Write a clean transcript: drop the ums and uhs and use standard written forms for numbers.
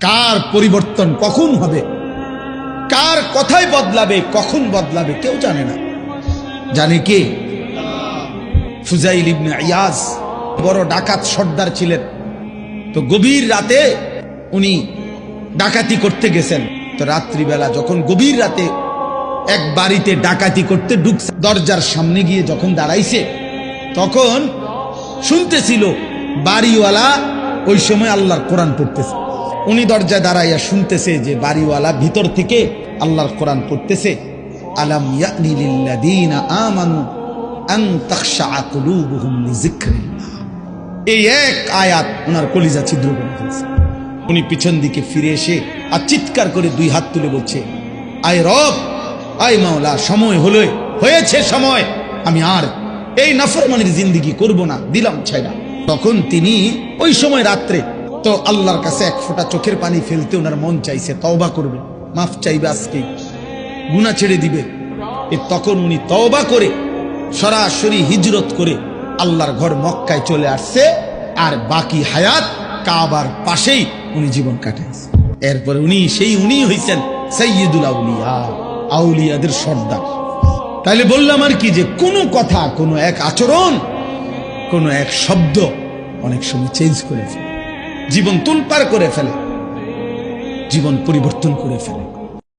কার পরিবর্তন কখন হবে, কার কথাই বদলাবে, কখন বদলাবে কেউ জানে না। জানে কে? ফুজাইল ইবনে ইয়াজ বড় ডাকাত সর্দার ছিলেন। তো গভীর রাতে উনি ডাকাতি করতে গেছেন। তো রাত্রিবেলা যখন গভীর রাতে এক বাড়িতে ডাকাতি করতে ঢুকছে, দরজার সামনে গিয়ে যখন দাঁড়াইছে তখন শুনতেছিল বাড়িওয়ালা ওই সময় আল্লাহর কোরআন পড়তেছে। উনি দরজায় দাঁড়াইয়া শুনতেছে যে বাড়িওয়ালা ভিতর থেকে আল্লাহর কোরআন পড়তেছে, আলাম ইয়ানি লিল্লাযীনা আমানু আন তাখশা কুলুবুহুম লিযিকরিল্লাহ। এই এক আয়াত ওনার কলিজা ছিদ্র করে ফেলছে। উনি পিছন দিকে ফিরে এসে আর চিৎকার করে দুই হাত তুলে বলছে, আয় রব, আয় মাওলা, সময় হয়েছে সময়, আমি আর এই নাফরমানির জিন্দেগি করব না, দিলাম ছাইড়া। তখন তিনি ওই সময় রাত্রে তো আল্লাহর কাছে এক ফোঁটা চোখের পানি ফেলতে ওনার মন চাইছে, তওবা করবে, মাফ চাইবে, আজকে গুনাহ ছেড়ে দিবে। তখন উনি তওবা করে সরাসরি হিজরত করে আল্লাহর ঘর মক্কায় চলে আসছে, আর বাকি হায়াত কাবার পাশেই উনি জীবন কাটাইছে। এরপরে উনি হইছেন সাইয়্যিদুল আউলিয়া, আউলিয়াদের সর্দার। তাইলে বললাম আর কি, যে কোনো কথা, কোনো এক আচরণ, কোনো এক শব্দ অনেক সময় চেঞ্জ করে ফেলে, জীবন তুলপার করে ফেলে, জীবন পরিবর্তন করে ফেলে।